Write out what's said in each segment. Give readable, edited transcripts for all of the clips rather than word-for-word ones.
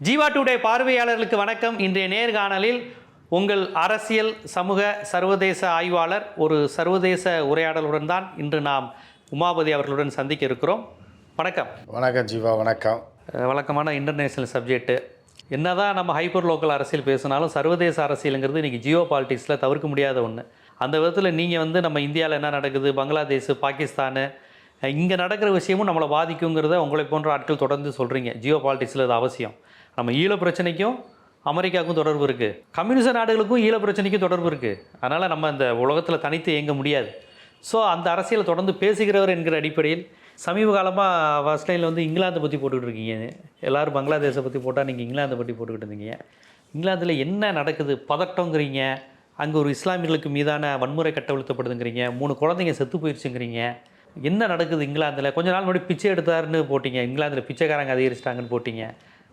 Jeeva today பார்வையாளர்களுக்கு வணக்கம். இன்றைய நேர்காணலில் உங்கள் அரசியல் சமூக சர்வதேச ஆய்வாளர் ஒரு சர்வதேச உரையாடலுடன் தான் இன்று நாம் உமாபதி அவர்களுடன் சந்திக்க இருக்கிறோம். வணக்கம். வணக்கம் ஜீவா. வணக்கம். வழக்கமான இன்டர்நேஷ்னல் சப்ஜெக்ட்டு. என்னதான் நம்ம ஹைப்பர் லோக்கல் அரசியல் பேசினாலும் சர்வதேச அரசியலுங்கிறது இன்றைக்கி ஜியோ பாலிட்டிக்ஸில் தவிர்க்க முடியாத ஒன்று. அந்த விதத்தில் நீங்கள் நம்ம இந்தியாவில் என்ன நடக்குது, பங்களாதேஷ், பாகிஸ்தானு, இங்கே நடக்கிற விஷயமும் நம்மளை பாதிக்குங்கிறத உங்களை போன்ற ஆட்கள் தொடர்ந்து சொல்கிறீங்க. ஜியோ பாலிட்டிக்ஸில் அது அவசியம். நம்ம ஈழ பிரச்சனைக்கும் அமெரிக்காவுக்கும் தொடர்பு இருக்குது, கம்யூனிச நாடுகளுக்கும் ஈழ பிரச்சனைக்கும் தொடர்பு இருக்குது. அதனால் நம்ம இந்த உலகத்தில் தனித்து இயங்க முடியாது. ஸோ அந்த அரசியலை தொடர்ந்து பேசுகிறவர் என்கிற அடிப்படையில் சமீப காலமாக ஃபர்ஸ்ட் லைனில் இங்கிலாந்தை பற்றி போட்டுக்கிட்டு இருக்கீங்க. எல்லோரும் பங்களாதேஷை பற்றி போட்டால் நீங்கள் இங்கிலாந்தை பற்றி போட்டுக்கிட்டு இருந்தீங்க. இங்கிலாந்தில் என்ன நடக்குது, பதட்டங்கிறீங்க, அங்கே ஒரு இஸ்லாமியர்களுக்கு மீதான வன்முறை கட்டவிழ்த்தப்படுதுங்கிறீங்க, 3 குழந்தைங்க செத்து போயிடுச்சுங்கிறீங்க. என்ன நடக்குது இங்கிலாந்தில்? கொஞ்ச நாள் முன்னாடி பிச்சை எடுத்தாருன்னு போட்டிங்க, இங்கிலாந்தில் பிச்சைக்காரங்க அதிகரிச்சிட்டாங்கன்னு போட்டிங்க.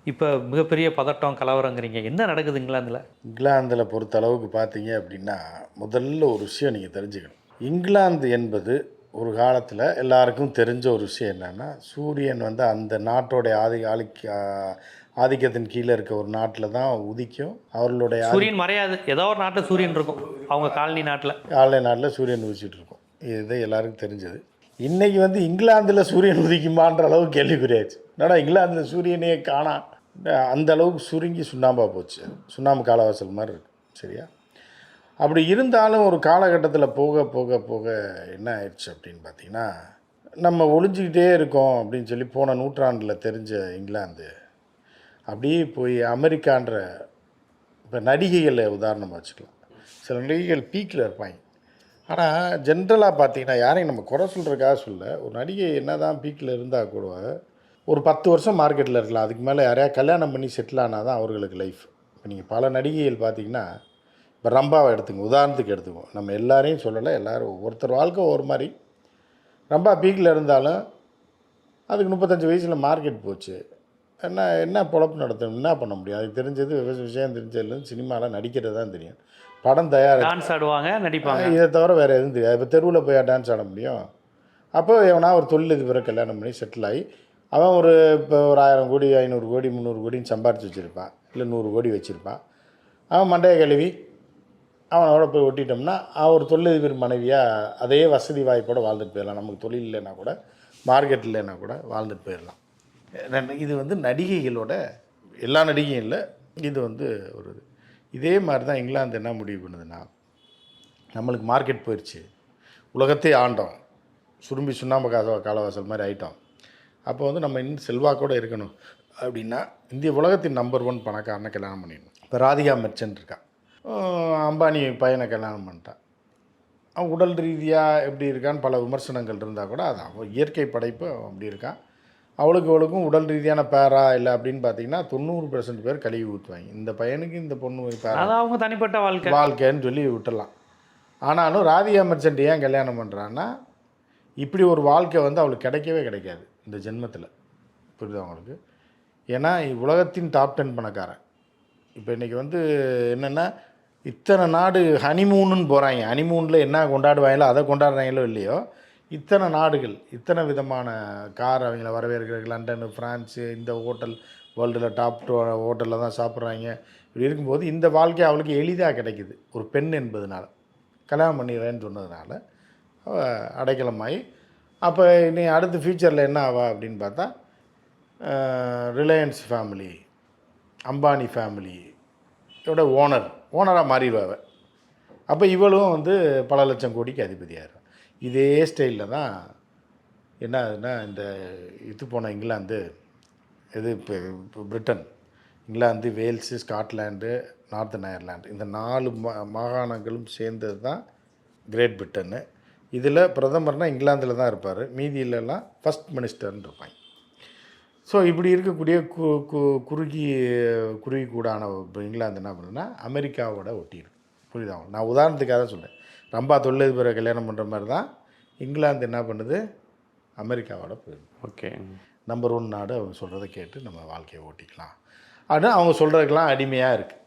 இப்போ மிகப்பெரிய பதட்டம், கலவரங்கிறீங்க. என்ன நடக்குது இங்கிலாந்தில்? இங்கிலாந்தில் பொறுத்த அளவுக்கு பார்த்தீங்க அப்படின்னா, முதல்ல ஒரு விஷயம் நீங்கள் தெரிஞ்சுக்கணும். இங்கிலாந்து என்பது ஒரு காலத்தில் எல்லாருக்கும் தெரிஞ்ச ஒரு விஷயம் என்னென்னா, சூரியன் அந்த நாட்டோடைய ஆதிக்கத்தின் கீழே இருக்க ஒரு நாட்டில் தான் உதிக்கும். அவர்களுடைய சூரியன் மறையாது, ஏதோ ஒரு நாட்டில் சூரியன் இருக்கும். அவங்க காலனி நாட்டில் சூரியன் உதிச்சிட்டு இருக்கும். இது எல்லாருக்கும் தெரிஞ்சது. இன்றைக்கி இங்கிலாந்தில் சூரியன் உதிக்குமான்ற அளவுக்கு கேள்விக்குறியாச்சு. என்னடா இங்கிலாந்தில் சூரியனே காணா, அந்த அளவுக்கு சுருங்கி சுண்ணாம்பாக போச்சு. சுண்ணாம்பு காலவாசல் மாதிரி இருக்கு. சரியா? அப்படி இருந்தாலும் ஒரு காலகட்டத்தில் போக போக போக என்ன ஆயிடுச்சு அப்படின்னு பார்த்தீங்கன்னா, நம்ம ஒளிஞ்சிக்கிட்டே இருக்கோம் அப்படின்னு சொல்லி போன நூற்றாண்டில் தெரிஞ்ச இங்கிலாந்து அப்படியே போய் அமெரிக்கான்ற, இப்போ நடிகைகளை உதாரணமாக வச்சுக்கலாம். சில நடிகைகள் பீக்கில் இருப்பாங்க. ஆனால் ஜென்ரலாக பார்த்தீங்கன்னா, யாரையும் நம்ம குறை சொல்கிறதுக்காக சொல்ல, ஒரு நடிகை என்ன தான் பீக்கில் இருந்தால் கூட ஒரு 10 வருஷம் மார்க்கெட்டில் இருக்கலாம். அதுக்கு மேலே யாரையா கல்யாணம் பண்ணி செட்டில் ஆனால் தான் அவர்களுக்கு லைஃப். இப்போ நீங்கள் பல நடிகைகள் பார்த்தீங்கன்னா, இப்போ ரம்பாவை உதாரணத்துக்கு எடுத்துக்குவோம். நம்ம எல்லாரையும் சொல்லலை, எல்லோரும் ஒருத்தர் வாழ்க்கை ஒரு மாதிரி. ரம்பா பீக்கில் இருந்தாலும் அதுக்கு 35 வயசில் மார்க்கெட் போச்சு. என்ன பொழப்பு நடத்தணும், என்ன பண்ண முடியும்? அதுக்கு தெரிஞ்சது விஷயம் தெரிஞ்சதுலேருந்து சினிமாவில் நடிக்கிறது தான் தெரியும். படம் தயார், டான்ஸ் ஆடுவாங்க, நடிப்பாங்க. இதை தவிர வேறு எதுவும் தெரியாது. இப்போ தெருவில் போய் டான்ஸ் ஆட முடியும்? அப்போ எவனா ஒரு தொழிலதிபரை கல்யாணம் பண்ணி செட்டில் ஆகி அவன் இப்போ ஒரு 1000 கோடி 500 கோடி 300 கோடின்னு சம்பாரித்து வச்சுருப்பான், இல்லை 100 கோடி வச்சுருப்பான். அவன் மண்டையை கழுவி அவனோட போய் ஒட்டிட்டோம்னா ஒரு தொழிலதிபர் மனைவியாக அதே வசதி வாய்ப்போடு வாழ்ந்துட்டு போயிடலாம். நமக்கு தொழில் இல்லைன்னா கூட, மார்க்கெட் இல்லைன்னா கூட வாழ்ந்துட்டு போயிடலாம். இது நடிகைகளோட, எல்லா நடிகையும் இல்லை, இது ஒரு இதே மாதிரி தான் இங்கிலாந்து என்ன முடிவு பண்ணுதுன்னா, நம்மளுக்கு மார்க்கெட் போயிடுச்சு, உலகத்தை ஆண்டோம், சுரும்பி சுண்ணாம்பு காலவாசல் மாதிரி ஆகிட்டோம். அப்போ நம்ம இன்னும் செல்வாக்கோடு இருக்கணும் அப்படின்னா, இந்திய உலகத்தின் நம்பர் 1 பணக்காரனை கல்யாணம் பண்ணிடணும். இப்போ ராதிகா மெர்ச்சன்ட் இருக்கா, அம்பானி பையனை கல்யாணம் பண்ணிட்டான். அவன் உடல் ரீதியாக எப்படி இருக்கான்னு பல விமர்சனங்கள் இருந்தால் கூட, அது அவன் இயற்கை படைப்பு அப்படி இருக்கான். அவளுக்கும் உடல் ரீதியான பேரா இல்லை அப்படின்னு பார்த்தீங்கன்னா 90% பேர் கழுவி ஊற்றுவாங்க. இந்த பையனுக்கு இந்த பொண்ணு பேரா, அவங்க தனிப்பட்ட வாழ்க்கைன்னு சொல்லி விட்டுடலாம். ஆனாலும் ராதிகா மெர்ச்சன்ட் ஏன் கல்யாணம் பண்ணுறான்னா, இப்படி ஒரு வாழ்க்கை அவளுக்கு கிடைக்கவே கிடைக்காது இந்த ஜென்மத்தில். புரியுது அவங்களுக்கு? ஏன்னா உலகத்தின் டாப் 10 பணக்காரன். இப்போ இன்றைக்கி என்னென்னா, இத்தனை நாடு ஹனிமூனுன்னு போகிறாங்க. ஹனிமூனில் என்ன கொண்டாடுவாங்களோ அதை கொண்டாடுறாங்களோ இல்லையோ, இத்தனை நாடுகள், இத்தனை விதமான கார் அவங்கள வரவேற்கிறது. லண்டனு, ஃப்ரான்ஸு, இந்த ஹோட்டல் வேர்ல்டில் டாப் 2 ஹோட்டலில் தான் சாப்பிட்றாங்க. இப்படி இருக்கும்போது இந்த வாழ்க்கை அவளுக்கு எளிதாக கிடைக்குது. ஒரு பெண் என்பதனால, கல்யாணம் பண்ணிடுறேன்னு சொன்னதுனால அடைக்கலமாகி, அப்போ இனி அடுத்த ஃப்யூச்சரில் என்ன ஆவா அப்படின்னு பார்த்தா, ரிலையன்ஸ் ஃபேமிலி, அம்பானி ஃபேமிலியோட ஓனராக மாறிடுவாங்க. அப்போ இவளும் பல லட்சம் கோடிக்கு அதிபதியாகிடும். இதே ஸ்டைலில் தான் என்ன ஆகுதுன்னா, இந்த போன இங்கிலாந்து, இப்போ Britain, England, Vels, Scotland, northern Ireland, இந்த 4 மாகாணங்களும் சேர்ந்தது தான் கிரேட் பிரிட்டன்னு. இதில் பிரதமர்னால் இங்கிலாந்தில் தான் இருப்பார், மீதியிலலாம் ஃபஸ்ட் மினிஸ்டர்னு இருப்பாங்க. ஸோ இப்படி இருக்கக்கூடிய குறுகி கூடான இங்கிலாந்து என்ன பண்ணுன்னா, அமெரிக்காவோட ஒட்டிடும். புரியுதா? நான் உதாரணத்துக்காக தான் சொல்கிறேன். ரொம்ப தொழிலதிபரை கல்யாணம் பண்ணுற மாதிரி தான் இங்கிலாந்து என்ன பண்ணுது, அமெரிக்காவோட போயிடும். ஓகே, நம்பர் 1 நாடு. அவங்க சொல்கிறத கேட்டு நம்ம வாழ்க்கையை ஓட்டிக்கலாம் ஆனால் அவங்க சொல்கிறதுக்கெலாம் அடிமையாக இருக்குது.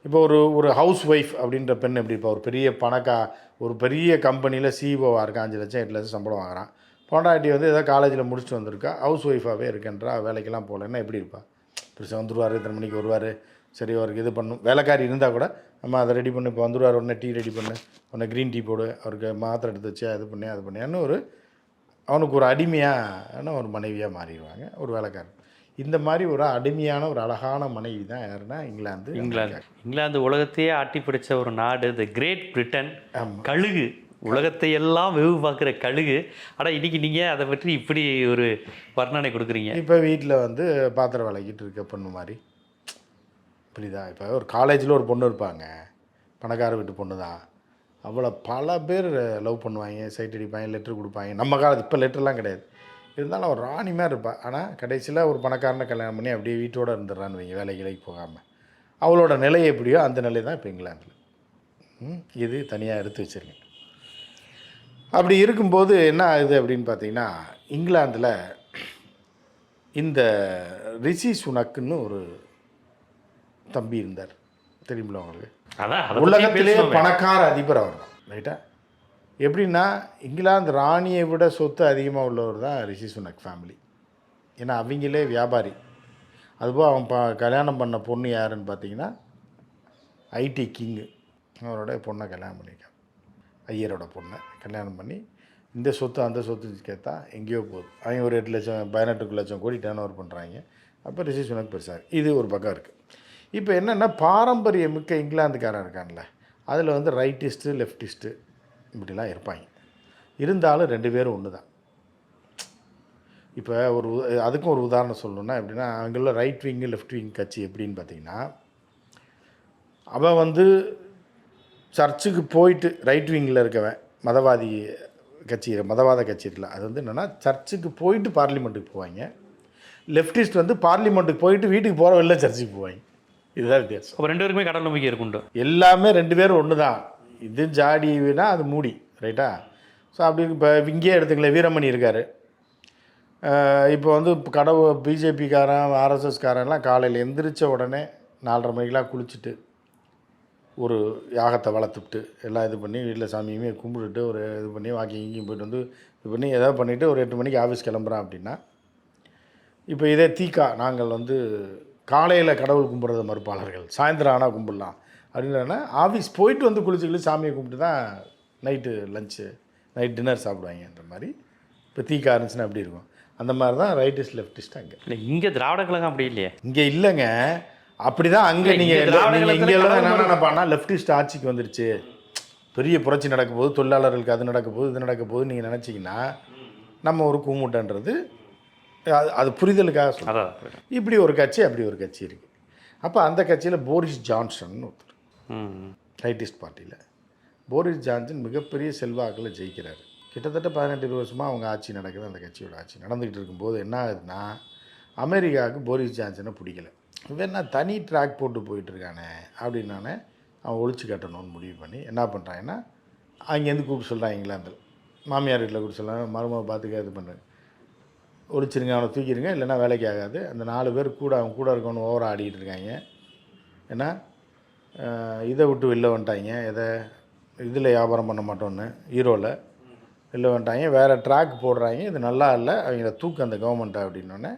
இப்போ ஒரு ஹவுஸ் ஒய்ஃப் அப்படின்ற பெண் எப்படி இருப்பா? ஒரு பெரிய கம்பெனியில் சிஇஓவாக இருக்கான், 5 லட்சம் 8 லட்சம் சம்பளம் வாங்குறான். பொண்டாட்டி ஏதோ காலேஜில் முடிச்சுட்டு வந்திருக்கா, ஹவுஸ் ஒய்ஃபாகவே இருக்கன்றா, வேலைக்கெல்லாம் போகலன்னா எப்படி இருப்பா? பெருசாக வந்துடுவார், இத்தனை மணிக்கு வருவார், சரி அவருக்கு இது பண்ணும். வேலைக்காரி இருந்தால் கூட நம்ம அதை ரெடி பண்ணு, இப்போ வந்துடுவார், உடனே டீ ரெடி பண்ணு, உடனே க்ரீன் டீ போடு, அவருக்கு மாத்திரை எடுத்து வச்சு அது பண்ணி அது பண்ணியான்னு அவனுக்கு ஒரு அடிமையான ஒரு மனைவியாக மாறிடுவாங்க ஒரு வேலைக்காரன். இந்த மாதிரி ஒரு அடிமையான ஒரு அழகான மனைவி தான் யாருன்னா இங்கிலாந்து உலகத்தையே ஆட்டி பிடிச்ச ஒரு நாடு, தி கிரேட் பிரிட்டன். கழுகு, உலகத்தை எல்லாம் வெவு பார்க்குற கழுகு. ஆனால் இன்றைக்கி நீங்கள் அதை பற்றி இப்படி ஒரு வர்ணனை கொடுக்குறீங்க. இப்போ வீட்டில் வந்து பாத்திரம் விளக்கிட்டு இருக்க பொண்ணு மாதிரி இப்படிதா. இப்போ ஒரு காலேஜில் ஒரு பொண்ணு இருப்பாங்க, பணக்கார வீட்டு பொண்ணு தான், அவ்வளோ பல பேர் லவ் பண்ணுவாங்க, சைட் அடிப்பாங்க, லெட்ரு கொடுப்பாங்க. நம்ம காலத்து இப்போ லெட்டர்லாம் கிடையாது, இருந்தாலும் ஒரு ராணி மாதிரி இருப்பாள். ஆனால் கடைசியில் ஒரு பணக்காரனை கல்யாணம் பண்ணி அப்படியே வீட்டோடு இருந்துடுறான்னு வைங்க, வேலைக்கு போகாமல். அவளோட நிலை எப்படியோ அந்த நிலை தான் இப்போ இங்கிலாந்தில். இது தனியாக எடுத்து வச்சுருங்க. அப்படி இருக்கும்போது என்ன ஆகுது அப்படின்னு பார்த்தீங்கன்னா, இங்கிலாந்தில் இந்த ரிஷி சுனக்குன்னு ஒரு தம்பி இருந்தார், தெரியுமில்ல உங்களுக்கு? உலகத்திலே பணக்கார அதிபர் அவர் தான், ரைட்டா? எப்படின்னா இங்கிலாந்து ராணியை விட சொத்து அதிகமாக உள்ளவர் தான் ரிஷி சுனக் ஃபேமிலி. ஏன்னா அவங்களே வியாபாரி. அதுபோல் அவன் கல்யாணம் பண்ண பொண்ணு யாருன்னு பார்த்தீங்கன்னா ஐடி கிங்கு, அவரோட பொண்ணை கல்யாணம் பண்ணியிருக்கான். ஐயரோட பொண்ணை கல்யாணம் பண்ணி இந்த சொத்து அந்த சொத்து கேட்டா எங்கேயோ போகுது. அவங்க ஒரு 8 லட்சம் 18 லட்சம் கோடி டர்ன் ஓவர் பண்ணுறாங்க. அப்போ ரிஷி சுனக் பெருசாக இது ஒரு பக்கம் இருக்குது. இப்போ என்னென்னா பாரம்பரியமிக்க இங்கிலாந்துக்காரன் இருக்கான்ல, அதில் வந்து ரைட்டிஸ்ட்டு லெஃப்டிஸ்ட்டு இப்படிலாம் இருப்பாங்க. இருந்தாலும் 2 பேரும் ஒன்று தான். இப்போ அதுக்கும் ஒரு உதாரணம் சொல்லணுன்னா எப்படின்னா, அவங்கள ரைட் விங்கு லெஃப்ட் விங் கட்சி எப்படின்னு பார்த்தீங்கன்னா, அவன் வந்து சர்ச்சுக்கு போயிட்டு ரைட் விங்கில் இருக்கவன் மதவாத கட்சி இருக்குல்ல, அது வந்து என்னென்னா சர்ச்சுக்கு போயிட்டு பார்லிமெண்ட்டுக்கு போவாங்க. லெஃப்டிஸ்ட் வந்து பார்லிமெண்ட்டுக்கு போயிட்டு வீட்டுக்கு போகிற வெளில சர்ச்சுக்கு போவாங்க. இதுதான் வித்தியாசம். அப்போ 2 பேருக்குமே கடவுள் நம்பிக்கை இருக்குண்டு. எல்லாமே 2 பேரும் ஒன்று தான். இது ஜாடினா அது மூடி, ரைட்டா? ஸோ அப்படி இப்போ இங்கேயே எடுத்துங்களேன், வீரமணி இருக்கார். இப்போ வந்து பிஜேபிக்காரன் ஆர்எஸ்எஸ்காரன்லாம் காலையில் எந்திரிச்ச உடனே 4:30 மணிக்கெலாம் குளிச்சுட்டு ஒரு யாகத்தை வளர்த்துட்டு எல்லாம் இது பண்ணி வீட்டில் சாமியுமே கும்பிட்டுட்டு ஒரு இது பண்ணி வாக்கிங் இங்கேயும் போய்ட்டு வந்து இது பண்ணி எதாவது பண்ணிவிட்டு ஒரு 8 மணிக்கு ஆஃபீஸ் கிளம்புறான் அப்படின்னா, இப்போ இதே தீக்கா நாங்கள் வந்து காலையில் கடவுள் கும்பிட்றது மறுப்பாளர்கள், சாயந்தரம் ஆனால் கும்பிடலாம் அப்படின்னா ஆஃபீஸ் போயிட்டு வந்து குளிச்சுக்கிட்டு சாமியை கும்பிட்டு தான் நைட்டு லஞ்சு நைட் டின்னர் சாப்பிடுவாங்கன்ற மாதிரி. இப்போ தீக்கா இருந்துச்சுன்னா அப்படி இருக்கும். அந்த மாதிரி தான் ரைட்டிஸ்ட் லெஃப்டிஸ்ட் அங்கே. இல்லை இங்கே திராவிட கழகம் அப்படி இல்லையே. இங்கே இல்லைங்க, அப்படி தான் அங்கே. நீங்கள் இங்கே எல்லாம் என்ன நினைப்பான்னா, லெஃப்டிஸ்ட் ஆட்சிக்கு வந்துருச்சு, பெரிய புரட்சி நடக்க போது, தொழிலாளர்களுக்கு அது நடக்க போகுது இது நடக்க போகுது நீங்கள் நினச்சிங்கன்னா நம்ம ஒரு கூமுட்டன்றது அது புரிதலுக்காக சொல்கிறோம். இப்படி ஒரு கட்சி அப்படி ஒரு கட்சி இருக்குது. அப்போ அந்த கட்சியில் போரிஸ் ஜான்சன் ஒருத்தர், ரைட்டிஸ்ட் பார்ட்டியில் போரிஸ் ஜான்சன் மிகப்பெரிய செல்வாக்கில் ஜெயிக்கிறார். கிட்டத்தட்ட 18-20 வருஷமாக அவங்க ஆட்சி நடக்குது. அந்த கட்சியோட ஆட்சி நடந்துக்கிட்டு இருக்கும்போது என்ன ஆகுதுன்னா, அமெரிக்காவுக்கு போரிஸ் ஜான்சனை பிடிக்கல. இவன் என்ன தனி ட்ராக் போட்டு போயிட்டுருக்கானே அப்படின்னானே அவன் ஒழிச்சு கட்டணும்னு முடிவு பண்ணி என்ன பண்ணுறாங்கன்னா, அங்கேருந்து கூப்பிட்டு சொல்கிறான் இங்கிலாந்தில், மாமியார் வீட்டில் கூப்பிட்டு சொல்கிறாங்க, மருமக பார்த்துக்க இது பண்ணுறேன், ஒழிச்சிருங்க, அவனை தூக்கிடுங்க, இல்லைன்னா வேலைக்கு ஆகாது. அந்த 4 பேர் கூட அவன் கூட இருக்கவனு ஓவராக ஆடிக்கிட்டு இருக்காங்க. ஏன்னா இதை விட்டு வெளில வந்துட்டாங்க, எதை இதில் வியாபாரம் பண்ண மாட்டோன்னு ஹீரோவில் வெளில வந்துட்டாங்க, வேறு ட்ராக் போடுறாங்க, இது நல்லா இல்லை, அவங்கள தூக்கு அந்த கவர்மெண்ட்டை அப்படின்னோடனே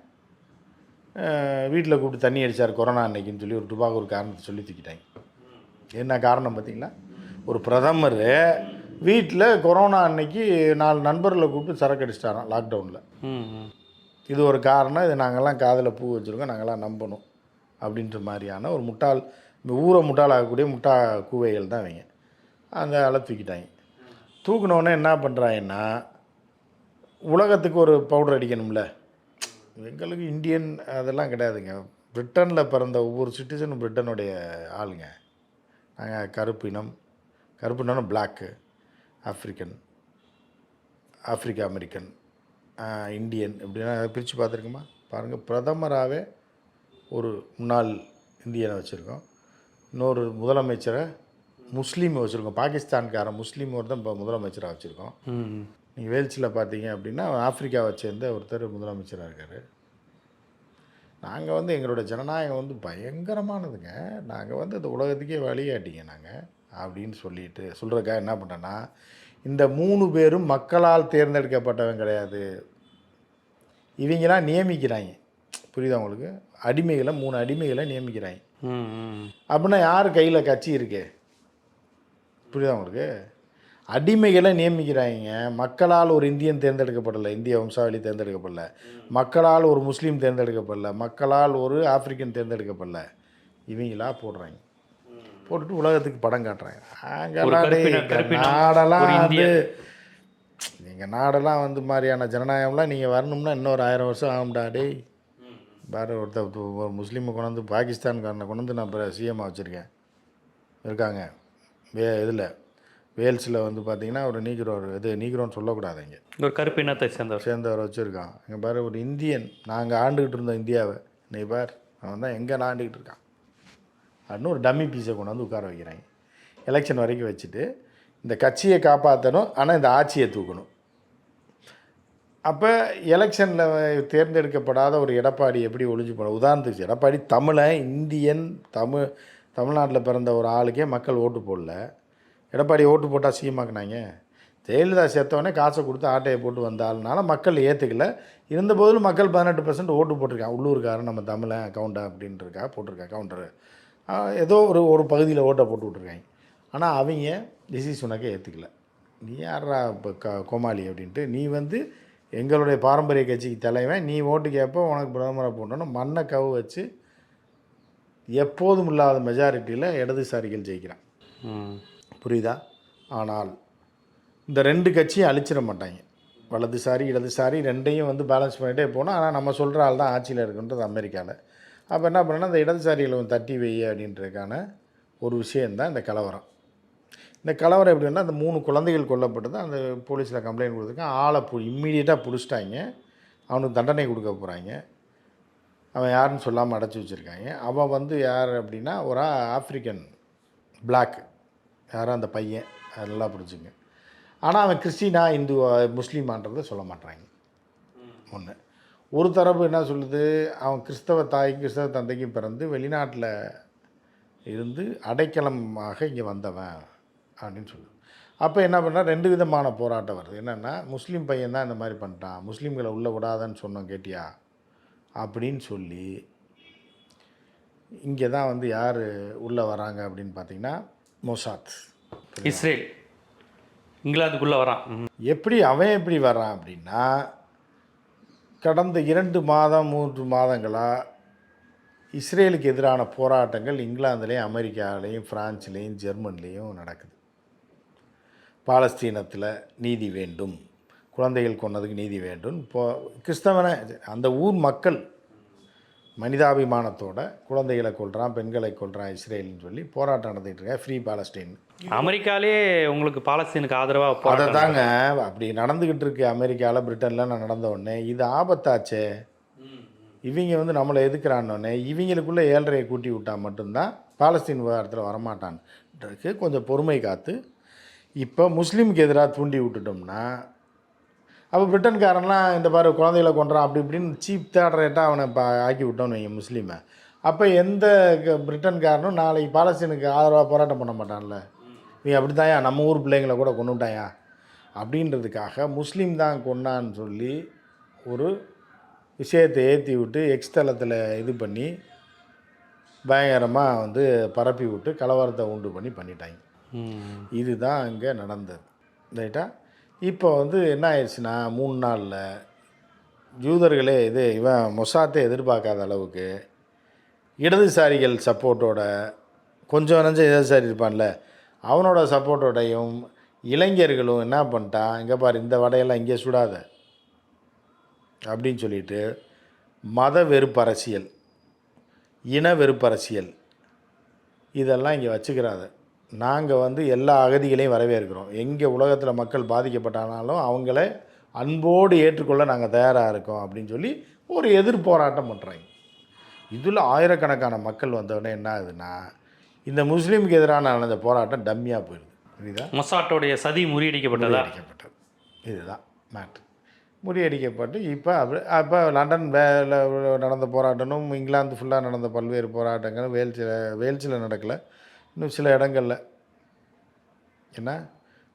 வீட்டில் கூப்பிட்டு தண்ணி அடித்தார் கொரோனா அன்னைக்குன்னு சொல்லி ஒரு துபாக ஒரு காரணத்தை சொல்லி தூக்கிட்டாங்க. என்ன காரணம் பார்த்தீங்களா? ஒரு பிரதமர் வீட்டில் கொரோனா அன்னைக்கு 4 நண்பர்களை கூப்பிட்டு சரக்கு அடிச்சிட்டாராம் லாக்டவுனில். இது ஒரு காரணம், இது நாங்கள்லாம் காதில் பூ வச்சுருக்கோம், நாங்கள்லாம் நம்பணும் அப்படின்ற மாதிரியான ஒரு முட்டாள், இந்த ஊரை முட்டாளாகக்கூடிய முட்டா கூவைகள் தான் இவங்க. அந்த ஆளை தூக்கிட்டாங்க. தூக்கினோடனே என்ன பண்ணுறாங்கன்னா, உலகத்துக்கு ஒரு பவுடர் அடிக்கணும்ல, எங்களுக்கு இந்தியன் அதெல்லாம் கிடையாதுங்க. பிரிட்டனில் பிறந்த ஒவ்வொரு சிட்டிசனும் பிரிட்டனுடைய ஆளுங்க. நாங்கள் கருப்பினம் பிளாக்கு, ஆஃப்ரிக்கா அமெரிக்கன், இந்தியன் இப்படின்னா பிரித்து பார்த்துருக்குமா பாருங்கள். பிரதமராகவே ஒரு முன்னாள் இந்தியனை வச்சுருக்கோம், இன்னொரு முதலமைச்சரை முஸ்லீமை வச்சுருக்கோம், பாகிஸ்தான்காரன் முஸ்லீம் ஒரு தான் இப்போ முதலமைச்சராக வச்சுருக்கோம். நீங்கள் வேல்ஸில் பார்த்தீங்க அப்படின்னா ஆஃப்ரிக்காவை சேர்ந்த ஒருத்தர் முதலமைச்சராக இருக்கார். நாங்கள் வந்து எங்களோட ஜனநாயகம் வந்து பயங்கரமானதுங்க, நாங்கள் வந்து இந்த உலகத்துக்கே வழிகாட்டிங்க நாங்கள் அப்படின்னு சொல்லிட்டு சொல்கிறக்காக என்ன பண்ணுறேன்னா, இந்த 3 பேரும் மக்களால் தேர்ந்தெடுக்கப்பட்டவங்க கிடையாது, இவங்களாம் நியமிக்கிறாங்க. புரியுதா உங்களுக்கு? அடிமைகளை 3 அடிமைகளை நியமிக்கிறாங்க. ம். அப்படின்னா யார் கையில் கட்சி இருக்கு? புரியுதா உங்களுக்கு? அடிமைகளை நியமிக்கிறாங்க. மக்களால் ஒரு இந்தியன் தேர்ந்தெடுக்கப்படலை, இந்திய வம்சாவளி தேர்ந்தெடுக்கப்படல, மக்களால் ஒரு முஸ்லீம் தேர்ந்தெடுக்கப்படல, மக்களால் ஒரு ஆப்பிரிக்கன் தேர்ந்தெடுக்கப்படல, இவங்களா போடுறாங்க. போட்டுட்டு உலகத்துக்கு படம் காட்டுறாங்க. நாடெல்லாம் வந்து எங்கள் நாடெல்லாம் வந்து மாதிரியான ஜனநாயகம்லாம் நீங்கள் வரணும்னா இன்னொரு 1000 வருஷம் ஆகும்டா. டேய் பாரு, ஒரு முஸ்லீமை கொண்டாந்து பாகிஸ்தான்காரனை கொண்டாந்து நான் இப்போ சிஎம்மாக வச்சுருக்கேன் இருக்காங்க. இதில் வேல்ஸில் வந்து பார்த்தீங்கன்னா ஒரு நீக்ரோன்னு சொல்லக்கூடாது, இங்கே ஒரு கருப்பு இனத்தை சேர்ந்தவர் வச்சுருக்கான். இங்கே பாரு, ஒரு இந்தியன், நாங்கள் ஆண்டுக்கிட்டு இருந்தோம் இந்தியாவை, நீ பார் அவன் தான் எங்கே ஆண்டுக்கிட்டு இருக்கான் அப்படின்னு ஒரு டம்மி பீஸை கொண்டு வந்து உட்கார வைக்கிறாங்க. எலெக்ஷன் வரைக்கும் வச்சுட்டு இந்த கட்சியை காப்பாற்றணும், ஆனால் இந்த ஆட்சியை தூக்கணும். அப்போ எலெக்ஷனில் தேர்ந்தெடுக்கப்படாத ஒரு எடப்பாடி எப்படி ஒழிஞ்சு போன? உதாரணத்துக்கு எடப்பாடி இந்தியன், தமிழ்நாட்டில் பிறந்த ஒரு ஆளுக்கே மக்கள் ஓட்டு போடல. எடப்பாடி ஓட்டு போட்டால் சீமாக்குனாங்க. ஜெயலலிதா சேர்த்தவொடனே காசை கொடுத்து ஆட்டையை போட்டு வந்தாலும் மக்கள் ஏற்றுக்கல. இருந்தபோதிலும் மக்கள் 18% ஓட்டு போட்டிருக்கான். உள்ளூர்காரன் நம்ம தமிழன் அக்கௌண்டா அப்படின்ட்டுருக்கா போட்டிருக்கா கவுண்டரு, ஏதோ ஒரு பகுதியில் ஓட்டை போட்டு விட்ருக்காங்க. ஆனால் அவங்க டிசிஷனுக்கே ஏற்றுக்கல. நீ யாரா இப்போ கோமாளி அப்படின்ட்டு, நீ வந்து எங்களுடைய பாரம்பரிய கட்சிக்கு தலைவன், நீ ஓட்டு கேட்ப உனக்கு பிரதமரை போட்டோன்னு மண்ணை கவு வச்சு எப்போதும் இல்லாத மெஜாரிட்டியில் இடதுசாரிகள் ஜெயிக்கிறான். புரியுதா? ஆனால் இந்த 2 கட்சியும் அழிச்சிட மாட்டாங்க. வலதுசாரி இடதுசாரி ரெண்டையும் வந்து பேலன்ஸ் பண்ணிகிட்டே போனோம். ஆனால் நம்ம சொல்கிற ஆள் தான் ஆட்சியில் இருக்குன்றது அமெரிக்காவில். அப்போ என்ன பண்ணால் அந்த இடதுசாரிகளை தட்டி வை அப்படின்றதுக்கான ஒரு விஷயந்தான் இந்த கலவரம். இந்த கலவரம் எப்படின்னா, அந்த 3 குழந்தைகள் கொல்லப்பட்டது. அந்த போலீஸில் கம்ப்ளைண்ட் கொடுத்துருக்கான். ஆளை இம்மீடியட்டாக பிடிச்சிட்டாங்க. அவனுக்கு தண்டனை கொடுக்க போகிறாங்க. அவன் யாருன்னு சொல்லாமல் அடைச்சி வச்சுருக்காங்க. அவன் வந்து யார் அப்படின்னா ஒரு ஆஃப்ரிக்கன் பிளாக், யாரும் அந்த பையன், அது நல்லா பிடிச்சிங்க. ஆனால் அவன் கிறிஸ்டினா இந்துவா முஸ்லீமான்றதை சொல்ல மாட்டாங்க. ஒன்று. ஒரு தரப்பு என்ன சொல்லுது, அவன் கிறிஸ்தவ தாய்க்கும் கிறிஸ்தவ தந்தைக்கும் பிறந்து வெளிநாட்டில் இருந்து அடைக்கலமாக இங்கே வந்தவன் அப்படின்னு சொல்லுது. அப்போ என்ன பண்ணால் 2 விதமான போராட்டம் வருது. என்னென்னா, முஸ்லீம் பையன் தான் இந்த மாதிரி பண்ணிட்டான், முஸ்லீம்களை உள்ளே விடாதன்னு சொன்னோம் கேட்டியா அப்படின்னு சொல்லி இங்கே தான் வந்து யார் உள்ளே வராங்க அப்படின்னு பார்த்தீங்கன்னா மொசாத், இஸ்ரேல் இங்கிலாந்துக்குள்ளே வரான். அவன் எப்படி வரான் அப்படின்னா, கடந்த 2 மாதம் 3 மாதங்களாக இஸ்ரேலுக்கு எதிரான போராட்டங்கள் இங்கிலாந்துலேயும் அமெரிக்காவிலையும் ஃப்ரான்ஸ்லேயும் ஜெர்மன்லேயும் நடக்குது. பாலஸ்தீனத்தில் நீதி வேண்டும், குழந்தைகள் கொன்னதுக்கு நீதி வேண்டும். கிறிஸ்தவனை அந்த ஊர் மக்கள் மனிதாபிமானத்தோட குழந்தைகளை கொல்றான், பெண்களை கொல்றான் இஸ்ரேல்னு சொல்லி போராட்டம் நடந்துகிட்டு இருக்கேன். ஃப்ரீ பாலஸ்தீன். அமெரிக்காலே உங்களுக்கு பாலஸ்தீனுக்கு ஆதரவாக அதை தாங்க அப்படி நடந்துக்கிட்டு இருக்கு. அமெரிக்காவில் பிரிட்டனில் நான் நடந்த உடனே இது ஆபத்தாச்சே, இவங்க வந்து நம்மளை எதுக்குறான்னொடனே இவங்களுக்குள்ளே 7.5 கூட்டி விட்டால் மட்டும்தான் பாலஸ்தீன் விவகாரத்தில் வரமாட்டான்ருக்கு. கொஞ்சம் பொறுமை காத்து இப்போ முஸ்லீமுக்கு எதிராக தூண்டி விட்டுட்டோம்னா, அப்போ பிரிட்டன்காரன்லாம் இந்த பாரு குழந்தைகளை கொன்றான் அப்படி இப்படின்னு சீப் தேர்ட் ரேட்டாக அவனை ஆக்கி விட்டோன்னு வைங்க முஸ்லீமை. அப்போ எந்த பிரிட்டன்காரனும் நாளைக்கு பாலஸ்தீனுக்கு ஆதரவாக போராட்டம் பண்ண மாட்டான்ல. நீ அப்படி தாயா நம்ம ஊர் பிள்ளைங்களை கூட கொண்டுட்டாயா அப்படின்றதுக்காக முஸ்லீம் தான் கொன்னான்னு சொல்லி ஒரு விஷயத்தை ஏற்றி விட்டு எக்ஸ் தளத்தில் இது பண்ணி பயங்கரமாக வந்து பரப்பி விட்டு கலவரத்தை உண்டு பண்ணிட்டாங்க. இதுதான் அங்கே நடந்தது. ரைட்டா? இப்போ வந்து என்ன ஆயிடுச்சுன்னா, 3 நாளில் யூதர்களே இவன் மொசாத்தை எதிர்பார்க்காத அளவுக்கு இடதுசாரிகள் சப்போர்ட்டோட, கொஞ்சம் நஞ்சம் இடதுசாரி இருப்பான்ல அவனோட சப்போர்ட்டோடையும் இளைஞர்களும் என்ன பண்ணிட்டான், இங்கே பாரு இந்த வடையெல்லாம் இங்கே சுடாத அப்படின்னு சொல்லிட்டு மத வெறுப்பு அரசியல், இன வெறுப்பு அரசியல் இதெல்லாம் இங்கே வச்சுக்கிறாத. நாங்கள் வந்து எல்லா அகதிகளையும் வரவேற்கிறோம். எங்கே உலகத்தில் மக்கள் பாதிக்கப்பட்டானாலும் அவங்கள அன்போடு ஏற்றுக்கொள்ள நாங்கள் தயாராக இருக்கோம் அப்படின்னு சொல்லி ஒரு எதிர்போராட்டம் பண்ணுறாங்க. இதில் ஆயிரக்கணக்கான மக்கள் வந்தோடனே என்ன ஆகுதுன்னா, இந்த முஸ்லீமுக்கு எதிரான அந்த போராட்டம் டம்மியாக போயிடுது. புரியுதா? மொசாட்டோடைய சதி முறியடிக்கப்பட்டது. இதுதான் மேட்ரு. முறியடிக்கப்பட்டு இப்போ அப்போ லண்டன் நடந்த போராட்டமும், இங்கிலாந்து ஃபுல்லாக நடந்த பல்வேறு போராட்டங்களும், வேல்ஸில் நடக்கலை, இன்னும் சில இடங்களில் என்ன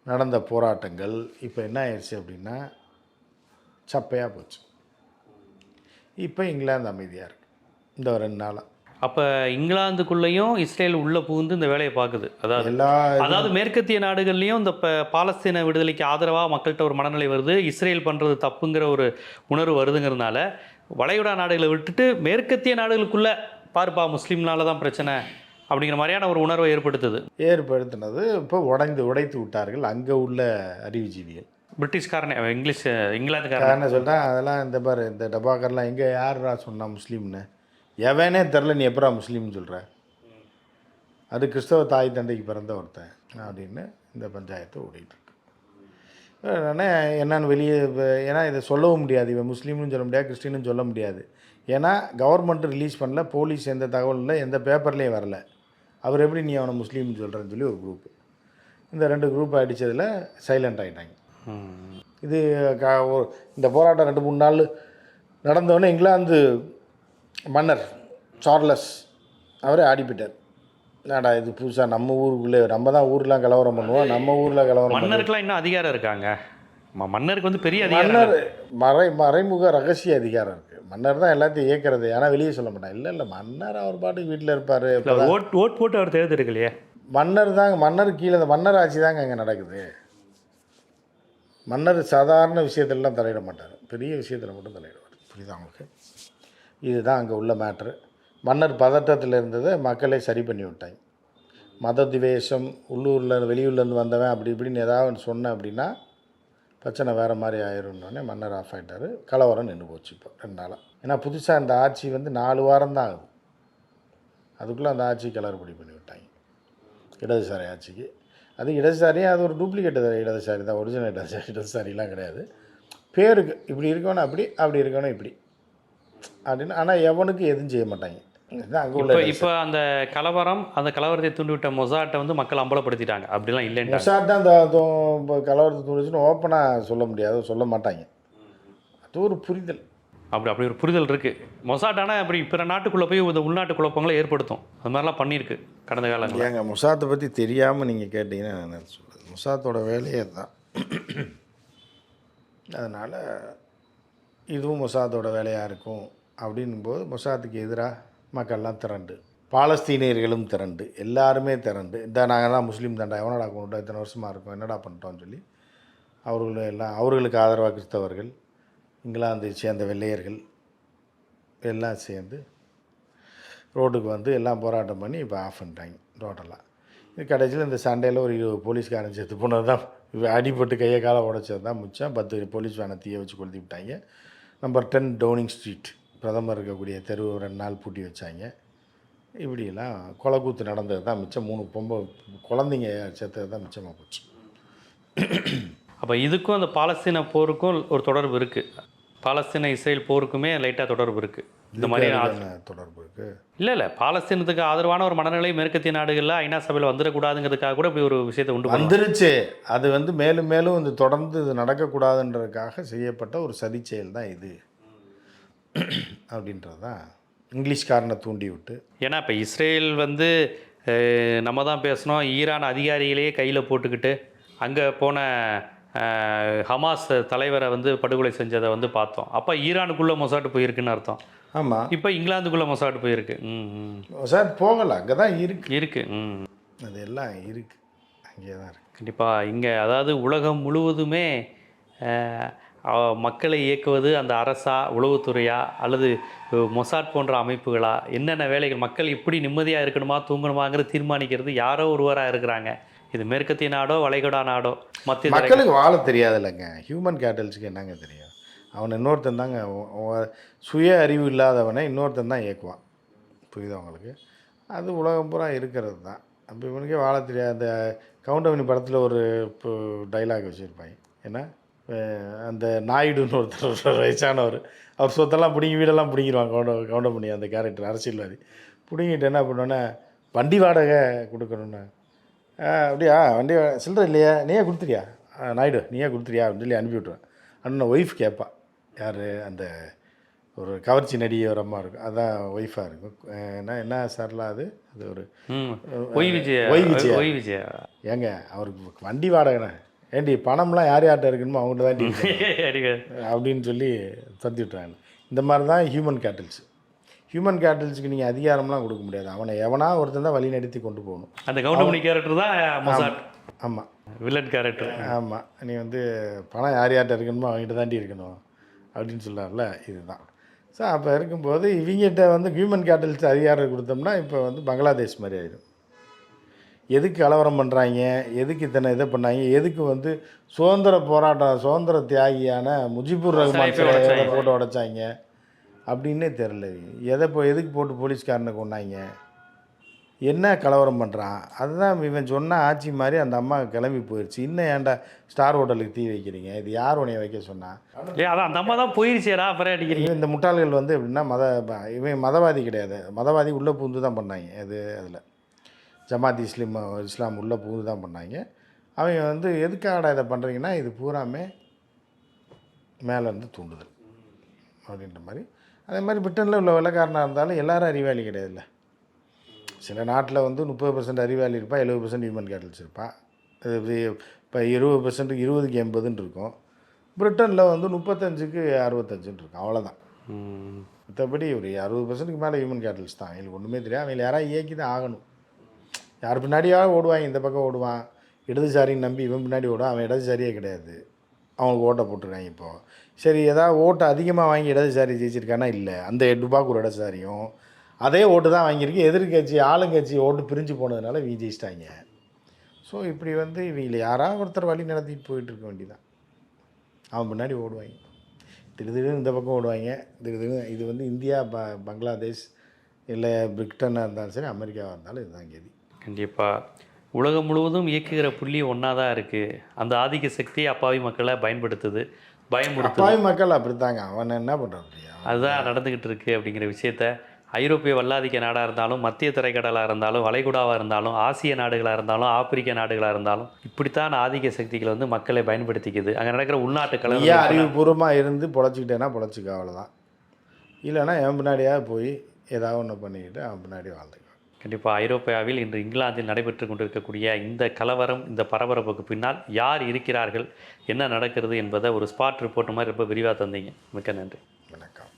நடந்த போராட்டங்கள் இப்போ என்ன ஆயிடுச்சு அப்படின்னா சப்பையாக போச்சு. இப்போ இங்கிலாந்து அமைதியாக இருக்குது இந்த ஒரு 2 நாளாக. அப்போ இங்கிலாந்துக்குள்ளேயும் இஸ்ரேல் உள்ளே புகுந்து இந்த வேலையை பார்க்குது. எல்லா அதாவது மேற்கத்திய நாடுகள்லையும் இந்த பாலஸ்தீன விடுதலைக்கு ஆதரவாக மக்கள்கிட்ட ஒரு மனநிலை வருது, இஸ்ரேல் பண்ணுறது தப்புங்கிற ஒரு உணர்வு வருதுங்கிறதுனால வளைகுடா நாடுகளை விட்டுட்டு மேற்கத்திய நாடுகளுக்குள்ளே பார்ப்பா முஸ்லீம்னால தான் பிரச்சனை அப்படிங்கிற மாதிரியான ஒரு உணர்வை ஏற்படுத்தினது இப்போ உடைத்து விட்டார்கள் அங்கே உள்ள அறிவுஜீவிகள். பிரிட்டிஷ்காரனே இங்கிலாந்துக்காரன் சொல்லிட்டேன். அதெல்லாம் இந்த பாரு இந்த டப்பாக்கர்லாம் எங்கே யாரா சொன்னா முஸ்லீம்னு எவனே தெரில, நீ எப்படா முஸ்லீம்னு சொல்கிற, அது கிறிஸ்தவ தாய் தந்தைக்கு பிறந்த ஒருத்தன் அப்படின்னு இந்த பஞ்சாயத்தை ஓடிட்டுருக்கு. என்னன்னு வெளியே ஏன்னா இதை சொல்லவும் முடியாது, இவன் முஸ்லீம்னு சொல்ல முடியாது, கிறிஸ்டின்னு சொல்ல முடியாது. ஏன்னா கவர்மெண்ட் ரிலீஸ் பண்ணல, போலீஸ் எந்த தகவலும் இல்லை, எந்த பேப்பர்லேயும் வரல. அவர் எப்படி நீ அவனை முஸ்லீம்னு சொல்கிறேன்னு சொல்லி ஒரு குரூப்பு, இந்த 2 குரூப் அடித்ததில் சைலண்ட் ஆகிட்டாங்க. இது இந்த போராட்டம் 2-3 நாள் நடந்தோடனே இங்கிலாந்து மன்னர் சார்லஸ் அவரே ஆடிப்பிட்டார். என்னடா இது புதுசாக நம்ம ஊருக்குள்ளே நம்ம தான் ஊர்லாம் கலவரம் பண்ணுவோம், நம்ம ஊரில் கலவரம். மன்னருக்குலாம் இன்னும் அதிகாரம் இருக்காங்க. மன்னருக்கு வந்து பெரிய அதிகாரம், மறைமுக ரகசிய அதிகாரம் இருக்குது. மன்னர் தான் எல்லாத்தையும் இயக்கிறது, ஆனால் வெளியே சொல்ல மாட்டான். இல்லை மன்னர் அவர் பாட்டுக்கு வீட்டில் இருப்பார். ஓட் போட்டு அவர் தேர்ந்தெடுக்கலையே. மன்னர் கீழே மன்னர் ஆட்சி தாங்க அங்கே நடக்குது. மன்னர் சாதாரண விஷயத்திலலாம் தலையிட மாட்டார், பெரிய விஷயத்தில் மட்டும் தலையிடுவார். புரியுதா உங்களுக்கு? இதுதான் அங்கே உள்ள மேட்ரு. மன்னர் பதட்டத்தில் இருந்ததை மக்களே சரி பண்ணி விட்டாங்க. மத திவேஷம், உள்ளூரில் வெளியூர்லேருந்து வந்தவன் அப்படி இப்படின்னு ஏதாவது சொன்னேன் அப்படின்னா பிரச்சனை வேறு மாதிரி ஆயிரும்னோடனே மன்னர் ஆஃப் ஆகிட்டார். கலவரம் நின்று போச்சு இப்போ 2 நாளாக. ஏன்னா புதுசாக அந்த ஆட்சி வந்து 4 வாரம் தான் ஆகுது, அதுக்குள்ளே அந்த ஆட்சி கலர்படி பண்ணி விட்டாங்க இடதுசாரி ஆட்சிக்கு. அது இடதுசாரியும் அது ஒரு டூப்ளிகேட் இடதுசாரி தான், ஒரிஜினல் இடதுசாரிலாம் கிடையாது. பேருக்கு இப்படி இருக்கணும் அப்படி இருக்கணும் இப்படி அப்படின்னு. ஆனால் எவனுக்கு எதுவும் செய்ய மாட்டாங்க. இப்போ அந்த கலவரத்தை தூண்டிவிட்ட மொசாட்டை வந்து மக்கள் அம்பலப்படுத்திட்டாங்க. அப்படிலாம் இல்லை, மொசாட் தான் அந்த கலவரத்தை தூண்டிச்சுன்னு ஓப்பனாக சொல்ல முடியாது, சொல்ல மாட்டாங்க. அது ஒரு புரிதல், அப்படி ஒரு புரிதல் இருக்குது. மொசாட்டானா அப்படி பிற நாட்டுக்குள்ளே போய் இந்த உள்நாட்டு குழப்பங்களை ஏற்படுத்தும், அது மாதிரிலாம் பண்ணியிருக்கு கடந்த காலங்கள். ஏங்க மொசாத்தை பற்றி தெரியாமல் நீங்கள் கேட்டிங்கன்னா நான் சொல்லுவேன், மொசாத்தோட வேலையே தான். அதனால் இதுவும் மொசாத்தோட வேலையாக இருக்கும். அப்படின்னும்போது மொசாத்துக்கு எதிராக மக்கள்லாம் திரண்டு, பாலஸ்தீனியர்களும் திரண்டு, எல்லாருமே திரண்டு, இந்த நாங்கள் தான் முஸ்லீம் தாண்டா, எவனடா கொண்டு இத்தனை வருஷமாக இருக்கும், என்னடா பண்ணிட்டோம்னு சொல்லி அவர்களுக்கு ஆதரவாக கிறிஸ்தவர்கள், இங்கிலாந்தை சேர்ந்த வெள்ளையர்கள் எல்லாம் சேர்ந்து ரோட்டுக்கு வந்து எல்லாம் போராட்டம் பண்ணி இப்போ ஆஃப் பண்ணிட்டாங்க டோட்டலாக. இது கடைசியில் இந்த சண்டையில் ஒரு 20 போலீஸ்காரன் சேர்த்து போனது தான், அடிபட்டு கையை காலை உடைச்சது தான் மிச்சம். 10 போலீஸ் வேனை தீயை வச்சு கொளுத்தி விட்டாங்க. நம்பர் 10 டவுனிங் ஸ்ட்ரீட் பிரதமர் இருக்கக்கூடிய தெரு 2 நாள் பூட்டி வச்சாங்க. இப்படியெல்லாம் கொலைக்கூத்து நடந்தது தான் மிச்சம். 3 குழந்தைங்க சேர்த்தது தான் மிச்சமாக போச்சு. அப்போ இதுக்கும் அந்த பாலஸ்தீன போருக்கும் ஒரு தொடர்பு இருக்குது, பாலஸ்தீன இஸ்ரேல் போருக்குமே லைட்டாக தொடர்பு இருக்குது. இந்த மாதிரி தொடர்பு இருக்குது. இல்லை பாலஸ்தீனத்துக்கு ஆதரவான ஒரு மனநிலை மேற்கத்திய நாடுகளில் ஐநா சபையில் வந்துடக்கூடாதுங்கிறதுக்காக கூட இப்படி ஒரு விஷயத்தை உண்டு வந்துருச்சு. அது வந்து மேலும் மேலும் இந்த தொடர்ந்து இது நடக்கக்கூடாதுன்றதுக்காக செய்யப்பட்ட ஒரு சதி செயல் தான் இது அப்படின்றது தான் இங்கிலீஷ்காரனை தூண்டி விட்டு. ஏன்னா இப்போ இஸ்ரேல் வந்து நம்ம தான் பேசணும், ஈரான் அதிகாரிகளையே கையில் போட்டுக்கிட்டு அங்கே போன ஹமாஸ் தலைவரை வந்து படுகொலை செஞ்சதை வந்து பார்த்தோம். அப்போ ஈரானுக்குள்ளே மொசாட்டு போயிருக்குன்னு அர்த்தம். ஆமாம், இப்போ இங்கிலாந்துக்குள்ளே மொசாட்டு போயிருக்கு. மொசாட் போகலை, அங்கே தான் இருக்கு. அது எல்லாம் இருக்குது, அங்கே தான் இருக்குது. கண்டிப்பாக இங்கே அதாவது உலகம் முழுவதுமே மக்களை இயக்குவது அந்த அரசா, உளவுத்துறையா, அல்லது மொசாட் போன்ற அமைப்புகளா, என்னென்ன வேலைகள், மக்கள் எப்படி நிம்மதியாக இருக்கணுமா தூங்கணுமாங்கிறது தீர்மானிக்கிறது யாரோ ஒருவராக இருக்கிறாங்க. இது மேற்கத்திய நாடோ வளைகுடா நாடோ மத்திய மக்களுக்கு வாழ தெரியாது இல்லைங்க. ஹியூமன் கேட்டல்ஸுக்கு என்னங்க தெரியும்? அவனை இன்னொருத்தன் தாங்க, சுய அறிவு இல்லாதவனை இன்னொருத்தன் தான் இயக்குவான். புரியுதா உங்களுக்கு? அது உலகம் பூரா இருக்கிறது தான். அப்போ இவனுக்கே வாழ தெரியாது. அந்த கவுண்டமணி படத்தில் ஒரு டைலாக் வச்சுருப்பாங்க, ஏன்னா அந்த நாயுடுன்னு ஒருத்தர் வயசானவர், அவர் சொத்தெல்லாம் பிடிங்கி வீடெல்லாம் பிடிங்கிடுவாங்க. கவுண்டமணி அந்த கேரக்டர் அரசியல்வாதி பிடிங்கிட்டு என்ன பண்ணோன்னே வண்டி வாடகை கொடுக்கணுன்னு, அப்படியா வண்டி சில்லறை இல்லையா, நீயே கொடுத்துறியா நாயுடு, நீயே கொடுத்துறியா அப்படின்னு சொல்லி அனுப்பி விட்ருவேன். அண்ணன் ஒய்ஃப் கேட்பா, யார் அந்த ஒரு கவர்ச்சி நடிகை ஒரு அம்மா இருக்கும், அதுதான் ஒய்ஃபாக இருக்கும். என்ன சார்லாம் அது ஒரு ஒய் விஜயா. ஏங்க அவருக்கு வண்டி வாடகைண்ணே, ஏண்டி பணம்லாம் யார் யார்கிட்ட இருக்கணுமோ அவங்கள்ட்ட தான் அப்படின்னு சொல்லி தத்தி விட்றாங்க. இந்த மாதிரி தான் ஹியூமன் கேட்டில்ஸுக்கு நீங்கள் அதிகாரம்லாம் கொடுக்க முடியாது. அவனை எவனா ஒருத்தன் தான் வழி நடத்தி கொண்டு போகணும். அந்த கவுண்டமணி கேரக்டர் தான் மொசாட். ஆமாம், வில்லன் கேரக்டர். ஆமாம். நீ வந்து பணம் யார்கிட்ட இருக்கணுமோ அவங்ககிட்ட தாண்டி இருக்கணும் அப்படின்னு சொல்கிறார்ல, இதுதான். ஸோ அப்போ இருக்கும்போது இவங்ககிட்ட வந்து ஹியூமன் கேட்டில்ஸ் அதிகாரம் கொடுத்தோம்னா இப்போ வந்து பங்களாதேஷ் மாதிரி ஆயிடும். எதுக்கு கலவரம் பண்ணுறாங்க, எதுக்கு இத்தனை இதை பண்ணாங்க, எதுக்கு வந்து சுதந்திர தியாகியான முஜிபுர் ரஹ்மான் சிலையை போட்டு உடைச்சாங்க அப்படின்னே தெரில. எதுக்கு போட்டு போலீஸ்காரனை கொண்டாங்க, என்ன கலவரம் பண்ணுறான், அதுதான் இவன் சொன்ன ஆட்சி மாதிரி அந்த அம்மா கிளம்பி போயிடுச்சு. இன்னும் ஏன்டா ஸ்டார் ஹோட்டலுக்கு தீ வைக்கிறீங்க, இது யார் உன்னைய வைக்க சொன்னா? அதான் அந்த அம்மா தான் போயிருச்சேடா அப்புறம் அடிக்கிறீங்க. இந்த முட்டாள்கள் வந்து எப்படின்னா இவன் மதவாதி கிடையாது, மதவாதி உள்ளே பூந்து தான் பண்ணாங்க. அதில் ஜமாத் இஸ்லாம் உள்ளே பூந்து தான் பண்ணாங்க. அவங்க வந்து எதுக்காகடா இதை பண்ணுறீங்கன்னா, இது பூராமே மேலேருந்து தூண்டுதல் அப்படின்ற மாதிரி. அதே மாதிரி பிரிட்டனில் உள்ள வெள்ளைக்காரனாக இருந்தாலும் எல்லாரும் அறிவாளி கிடையாதுல்ல. சில நாட்டில் வந்து 30% அறிவாளி இருப்பா, 70% ஹியூமன் கேட்டில்ஸ் இருப்பான். இப்போ 20% 20க்கு 80ன்னு இருக்கும். பிரிட்டனில் வந்து 35க்கு 65ன்னு இருக்கும். அவ்வளோதான். மற்றபடி ஒரு 60%க்கு மேலே ஹியூமன் கேட்டில்ஸ் தான். அவங்களுக்கு ஒன்றுமே தெரியாது. அவங்களை யாராவது இயக்கி தான் ஆகணும். யார் பின்னாடியாக ஓடுவாங்க, இந்த பக்கம் ஓடுவான், இடதுசாரின்னு நம்பி இவன் பின்னாடி ஓடுவான். அவன் இடதுசாரியே கிடையாது, அவனுக்கு ஓட்டை போட்டுருக்காங்க. இப்போது சரி, ஏதாவது ஓட்டை அதிகமாக வாங்கி இடதுசாரி ஜெயிச்சிருக்கானா? இல்லை. அந்த டுபாக்கூர் இடதுசாரியும் அதே ஓட்டு தான் வாங்கியிருக்கு. எதிர்கட்சி ஆளுங்கட்சி ஓட்டு பிரிஞ்சு போனதுனால இவங்க ஜெயிச்சிட்டாங்க. ஸோ இப்படி வந்து இவங்களை யாராவது ஒருத்தர் வழி நடத்திட்டு போயிட்டுருக்க வேண்டியதான். அவன் பின்னாடி ஓடுவாங்க, திடீர்னு இந்த பக்கம் ஓடுவாங்க. திடீர்னு இது வந்து இந்தியா, பங்களாதேஷ், இல்லை பிரிட்டனாக இருந்தாலும் சரி, அமெரிக்காவாக இருந்தாலும் இதுதான் கதி. கண்டிப்பாக உலகம் முழுவதும் இயக்குகிற புள்ளி ஒன்றா தான் இருக்குது. அந்த ஆதிக்க சக்தி அப்பாவி மக்களை பயன்படுத்துது, பயமுறுத்துது. அப்பாவி மக்கள் அப்படித்தாங்க, அவன் என்ன பண்ணுறான், அதுதான் நடந்துக்கிட்டு இருக்குது அப்படிங்கிற விஷயத்த ஐரோப்பிய வல்லாதிக்க நாடாக இருந்தாலும், மத்திய திரைக்கடலாக இருந்தாலும், வளைகுடாவாக இருந்தாலும், ஆசிய நாடுகளாக இருந்தாலும், ஆப்பிரிக்க நாடுகளாக இருந்தாலும், இப்படித்தான் ஆதிக்க சக்திகளை வந்து மக்களை பயன்படுத்திக்குது. அங்கே நடக்கிற உள்நாட்டு கலவரம் அறிவுபூர்வமாக இருந்து பொழைச்சிக்கிட்டேன்னா பொழைச்சிக்க, அவ்வளோதான். இல்லைன்னா என் பின்னாடியாக போய் ஏதாவது ஒன்று பண்ணிக்கிட்டு அவன் பின்னாடி வாழ்ந்துக்குவேன். கண்டிப்பாக ஐரோப்பாவில் இன்று இங்கிலாந்தில் நடைபெற்று கொண்டிருக்கக்கூடிய இந்த கலவரம், இந்த பரபரப்புக்கு பின்னால் யார் இருக்கிறார்கள், என்ன நடக்கிறது என்பதை ஒரு ஸ்பாட் ரிப்போர்ட் மாதிரி ரொம்ப விரிவாக தந்தீங்க. மிக்க நன்றி. வணக்கம்.